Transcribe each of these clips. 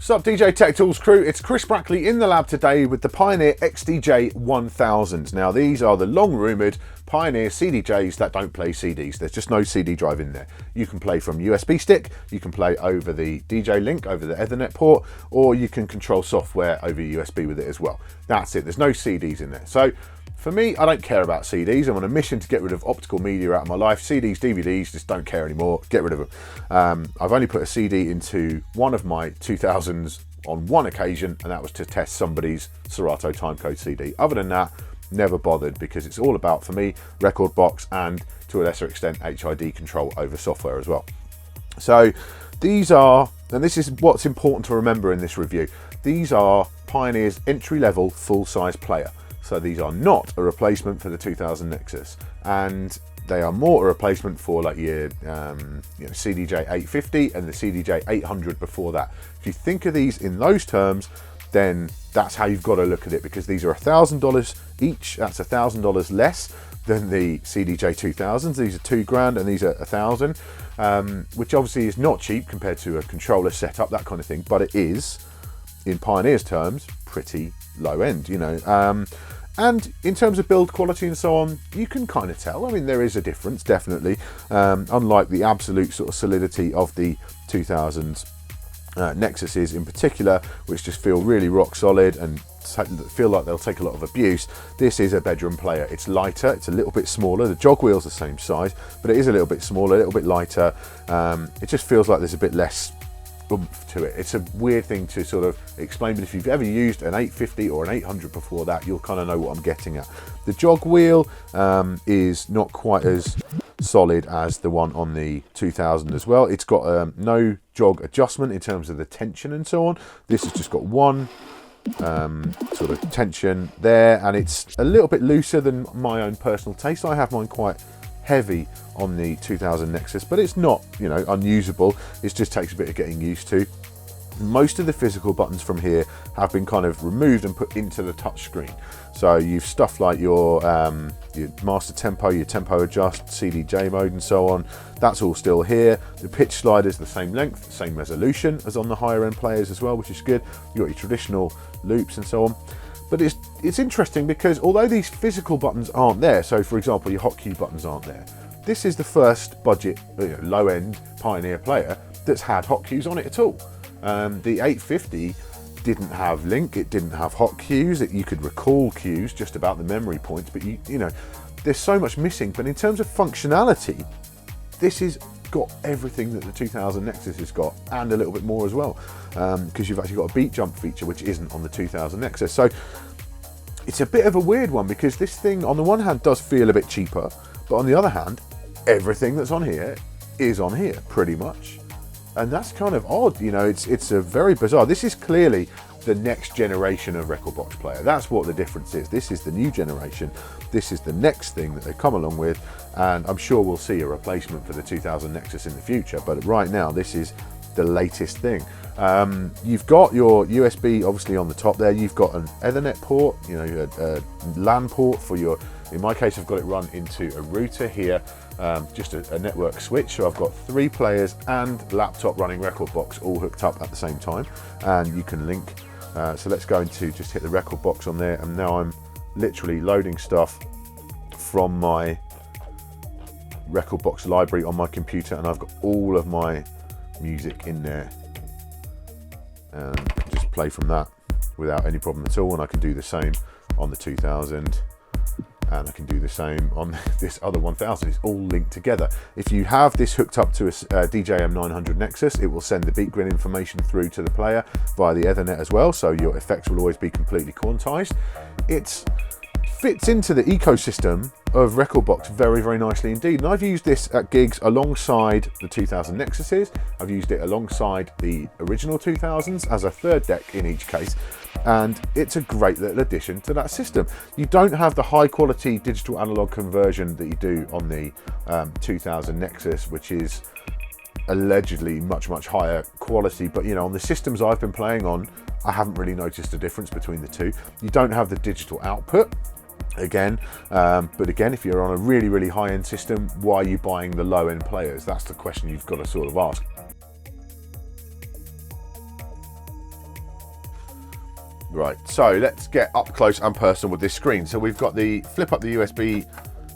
Sup DJ Tech Tools crew, it's Chris Brackley in the lab today with the Pioneer XDJ-1000. Now these are the long rumoured Pioneer CDJs that don't play CDs. There's just no CD drive in there. You can play from USB stick, you can play over the DJ link, over the Ethernet port, or you can control software over USB with it as well. That's it, there's no CDs in there. So for me, I don't care about CDs. I'm on a mission to get rid of optical media out of my life. CDs, DVDs, just don't care anymore. Get rid of them. I've only put a CD into one of my 2000s on one occasion, and that was to test somebody's Serato timecode CD. Other than that, never bothered, because it's all about, for me, record box and to a lesser extent HID control over software as well. So these are, and this is what's important to remember in this review, these are Pioneer's entry-level full-size player. So these are not a replacement for the 2000 Nexus, and they are more a replacement for like your CDJ-850 and the CDJ-800 before that. If you think of these in those terms, then that's how you've got to look at it, because these are $1,000 each. That's $1,000 less than the CDJ-2000s. These are $2,000 and these are $1,000, which obviously is not cheap compared to a controller setup, that kind of thing, but it is, in Pioneer's terms, pretty low end, you know. And in terms of build quality and so on, you can kind of tell. I mean, there is a difference, definitely. Unlike the absolute sort of solidity of the 2000s Nexuses in particular, which just feel really rock solid and feel like they'll take a lot of abuse, this is a bedroom player. It's lighter, it's a little bit smaller. The Jogwheel's the same size, but it is a little bit smaller, a little bit lighter. It just feels like there's a bit less oomph to it. It's a weird thing to sort of explain, but if you've ever used an 850 or an 800 before that, you'll kind of know what I'm getting at. The Jogwheel is not quite as solid as the one on the 2000 as well. It's got no jog adjustment in terms of the tension and so on. This has just got one sort of tension there, and it's a little bit looser than my own personal taste. I have mine quite heavy on the 2000 Nexus, but it's not, you know, unusable. It just takes a bit of getting used to. Most of the physical buttons from here have been kind of removed and put into the touch screen. So you've stuff like your master tempo, your tempo adjust, CDJ mode and so on. That's all still here. The pitch slider is the same length, same resolution as on the higher end players as well, which is good. You've got your traditional loops and so on. But it's interesting because although these physical buttons aren't there, so for example your hotkey buttons aren't there, this is the first budget, low-end Pioneer player that's had hotkeys on it at all. The 850 didn't have link, it didn't have hotkeys. You could recall cues just about the memory points, but you know, there's so much missing. But in terms of functionality, this has got everything that the 2000 Nexus has got and a little bit more as well, because you've actually got a beat jump feature which isn't on the 2000 Nexus. So it's a bit of a weird one, because this thing on the one hand does feel a bit cheaper, but on the other hand, everything that's on here is on here pretty much, and that's kind of odd, you know. It's a very bizarre. This is clearly the next generation of record box player. That's what the difference is. This is the new generation. This is the next thing that they come along with, and I'm sure we'll see a replacement for the 2000 Nexus in the future, but right now this is the latest thing. You've got your USB obviously on the top there. You've got an Ethernet port, you know, a LAN port for your, in my case I've got it run into a router here, just a network switch. So I've got 3 players and laptop running record box all hooked up at the same time, and you can link. So let's go into, just hit the record box on there, and now I'm literally loading stuff from my record box library on my computer, and I've got all of my music in there, and just play from that without any problem at all. And I can do the same on the 2000, and I can do the same on this other 1000. It's all linked together. If you have this hooked up to a DJM-900 Nexus, it will send the beat grid information through to the player via the Ethernet as well, so your effects will always be completely quantized. It fits into the ecosystem of Rekordbox very, very nicely indeed. And I've used this at gigs alongside the 2000 Nexuses. I've used it alongside the original 2000s as a third deck in each case. And it's a great little addition to that system. You don't have the high quality digital analog conversion that you do on the 2000 Nexus, which is allegedly much, much higher quality. But you know, on the systems I've been playing on, I haven't really noticed a difference between the two. You don't have the digital output. Again, but again, if you're on a really, really high-end system, why are you buying the low-end players? That's the question you've got to sort of ask. Right, so let's get up close and personal with this screen. So we've got the flip up the USB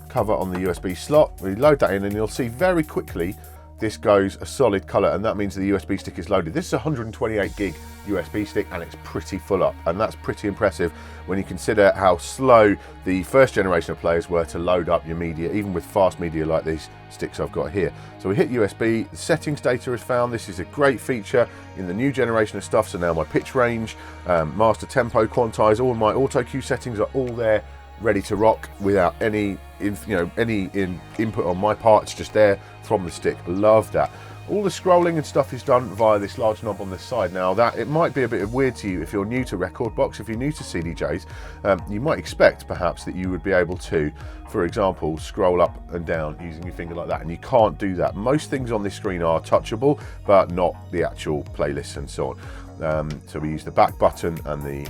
cover on the USB slot. We load that in and you'll see very quickly this goes a solid color, and that means the USB stick is loaded. This is a 128 gig USB stick and it's pretty full up, and that's pretty impressive when you consider how slow the first generation of players were to load up your media, even with fast media like these sticks I've got here. So we hit USB, the settings data is found. This is a great feature in the new generation of stuff. So now my pitch range, master tempo, quantize, all my auto cue settings are all there, ready to rock without any input on my part. It's just there from the stick. Love that. All the scrolling and stuff is done via this large knob on this side. Now that it might be a bit weird to you if you're new to Rekordbox, if you're new to CDJs, you might expect perhaps that you would be able to, for example, scroll up and down using your finger like that, and you can't do that. Most things on this screen are touchable, but not the actual playlists and so on. So we use the back button and the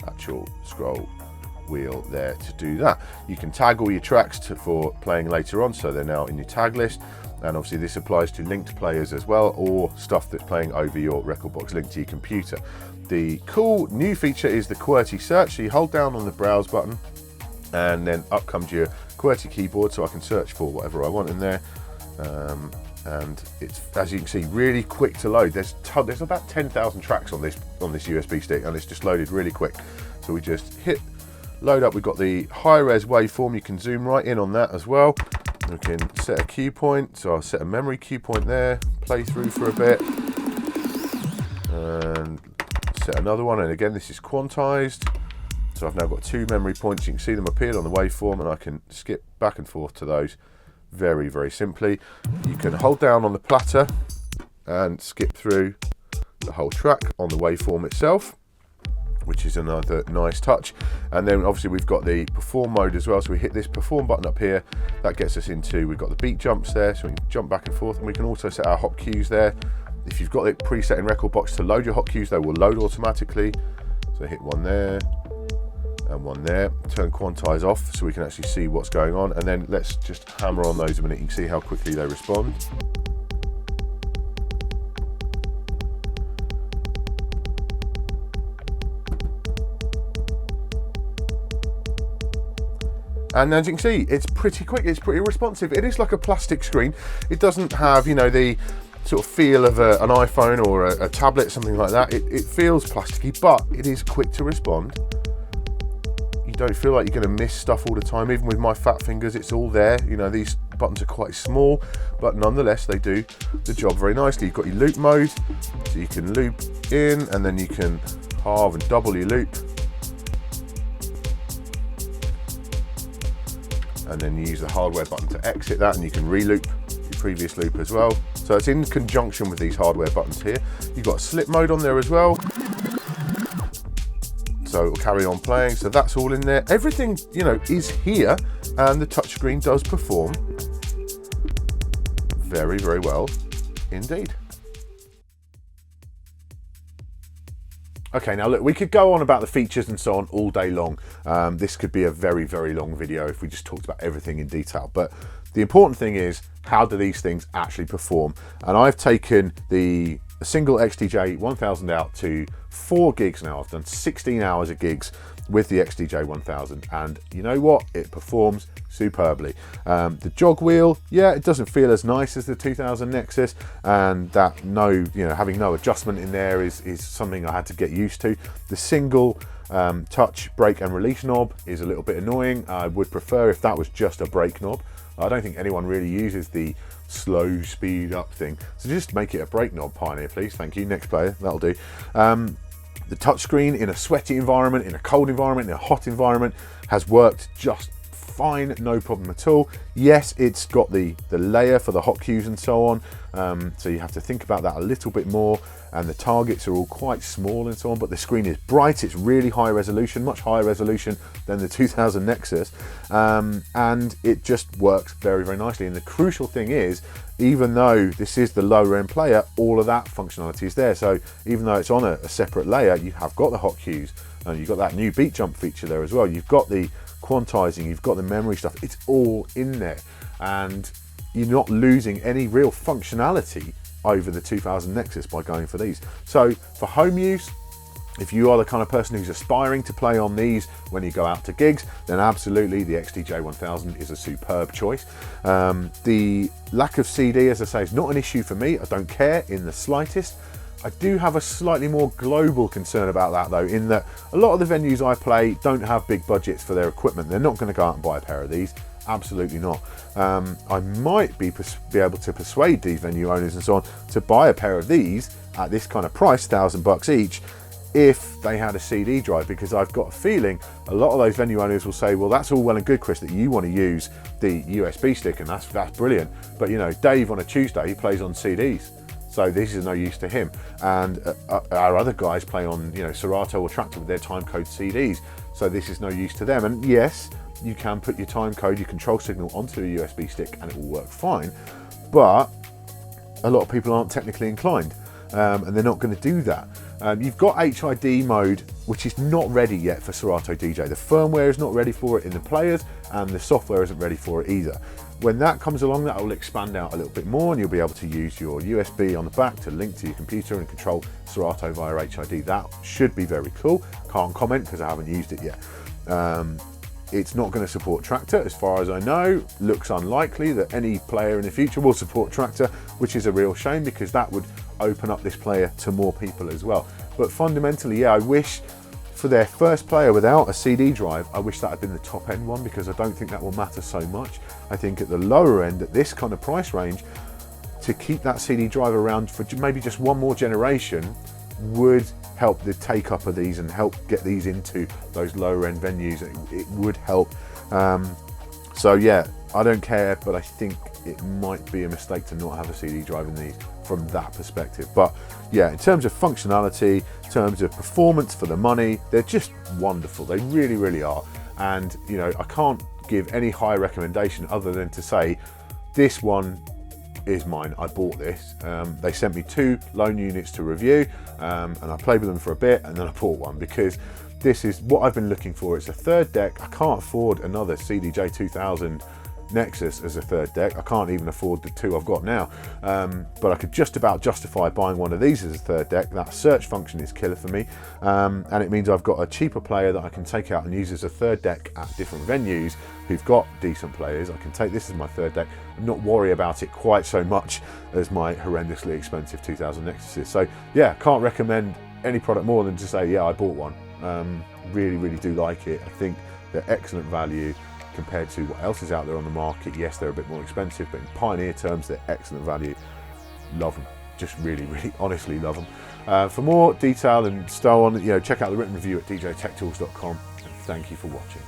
actual scroll wheel there to do that. You can tag all your tracks for playing later on, so they're now in your tag list. And obviously this applies to linked players as well, or stuff that's playing over your Rekordbox linked to your computer. The cool new feature is the Qwerty Search. So you hold down on the browse button and then up comes your Qwerty keyboard, so I can search for whatever I want in there. And it's, as you can see, really quick to load. There's about 10,000 tracks on this USB stick, and it's just loaded really quick. So we just hit load up. We've got the high res waveform. You can zoom right in on that as well. We can set a cue point, so I'll set a memory cue point there, play through for a bit, and set another one, and again this is quantized, so I've now got 2 memory points. You can see them appeared on the waveform, and I can skip back and forth to those very, very simply. You can hold down on the platter and skip through the whole track on the waveform itself, which is another nice touch. And then obviously we've got the perform mode as well, so we hit this perform button up here. That gets us into, we've got the beat jumps there, so we can jump back and forth, and we can also set our hot cues there. If you've got it preset in Rekordbox to load your hot cues, they will load automatically. So hit one there and one there. Turn quantize off so we can actually see what's going on, and then let's just hammer on those a minute. You can see how quickly they respond. And as you can see, it's pretty quick, it's pretty responsive. It is like a plastic screen. It doesn't have, you know, the sort of feel of an iPhone or a tablet, something like that. It feels plasticky, but it is quick to respond. You don't feel like you're going to miss stuff all the time. Even with my fat fingers, it's all there. You know, these buttons are quite small, but nonetheless, they do the job very nicely. You've got your loop mode, so you can loop in, and then you can halve and double your loop. And then you use the hardware button to exit that, and you can re-loop your previous loop as well. So it's in conjunction with these hardware buttons here. You've got slip mode on there as well, so it will carry on playing. So that's all in there. Everything, you know, is here, and the touchscreen does perform very, very well indeed. Okay, now look, we could go on about the features and so on all day long. This could be a very, very long video if we just talked about everything in detail. But the important thing is, how do these things actually perform? And I've taken the single XDJ-1000 out to 4 gigs now. I've done 16 hours of gigs with the XDJ-1000, and you know what? It performs superbly. The Jogwheel, yeah, it doesn't feel as nice as the 2000 Nexus, and that having no adjustment in there is something I had to get used to. The single touch brake and release knob is a little bit annoying. I would prefer if that was just a brake knob. I don't think anyone really uses the slow speed up thing, so just make it a brake knob, Pioneer, please. Thank you. Next player, that'll do. The touchscreen in a sweaty environment, in a cold environment, in a hot environment has worked just fine, no problem at all. Yes, it's got the layer for the hot cues and so on, so you have to think about that a little bit more, and the targets are all quite small and so on, but the screen is bright, it's really high resolution, much higher resolution than the 2000 Nexus, and it just works very, very nicely. And the crucial thing is, even though this is the lower end player, all of that functionality is there. So even though it's on a separate layer, you have got the hot cues, and you've got that new beat jump feature there as well. You've got the quantizing, you've got the memory stuff, it's all in there, and you're not losing any real functionality over the 2000 Nexus by going for these. So for home use, If you are the kind of person who's aspiring to play on these when you go out to gigs, then absolutely the XDJ-1000 is a superb choice. The lack of CD, as I say, is not an issue for me. I don't care in the slightest. I do have a slightly more global concern about that though, in that a lot of the venues I play don't have big budgets for their equipment. They're not going to go out and buy a pair of these. Absolutely not. I might be able to persuade these venue owners and so on to buy a pair of these at this kind of price, $1,000 each, if they had a CD drive, because I've got a feeling a lot of those venue owners will say, well, that's all well and good, Chris, that you want to use the USB stick, and that's brilliant. But you know, Dave on a Tuesday, he plays on CDs. So this is no use to him. And our other guys play on, you know, Serato or Tractor with their timecode CDs. So this is no use to them. And yes, you can put your timecode, your control signal onto a USB stick and it will work fine. But a lot of people aren't technically inclined and they're not going to do that. You've got HID mode, which is not ready yet for Serato DJ. The firmware is not ready for it in the players, and the software isn't ready for it either. When that comes along, that will expand out a little bit more, and you'll be able to use your USB on the back to link to your computer and control Serato via HID. That should be very cool. Can't comment because I haven't used it yet. It's not going to support Tractor, as far as I know. Looks unlikely that any player in the future will support Tractor, which is a real shame because that would open up this player to more people as well. But fundamentally, yeah, I wish for their first player without a CD drive, I wish that had been the top end one, because I don't think that will matter so much. I think at the lower end, at this kind of price range, to keep that CD drive around for maybe just one more generation would help the take up of these and help get these into those lower end venues. It would help. So yeah, I don't care, but I think it might be a mistake to not have a CD drive in these from that perspective. But yeah, in terms of functionality, in terms of performance for the money, they're just wonderful. They really, really are. And you know, I can't give any high recommendation other than to say this one is mine. I bought this. They sent me 2 loan units to review, and I played with them for a bit, and then I bought one because this is what I've been looking for. It's a third deck. I can't afford another CDJ-1000 Nexus as a third deck. I can't even afford the 2 I've got now, but I could just about justify buying one of these as a third deck. That search function is killer for me, and it means I've got a cheaper player that I can take out and use as a third deck at different venues who've got decent players. I can take this as my third deck and not worry about it quite so much as my horrendously expensive 2000 Nexuses. So yeah, can't recommend any product more than to say, yeah, I bought one. Really, really do like it. I think they're excellent value compared to what else is out there on the market. Yes, they're a bit more expensive, but in Pioneer terms, they're excellent value. Love them. Just really, really honestly love them. For more detail and so on, you know, check out the written review at djtechtools.com, and thank you for watching.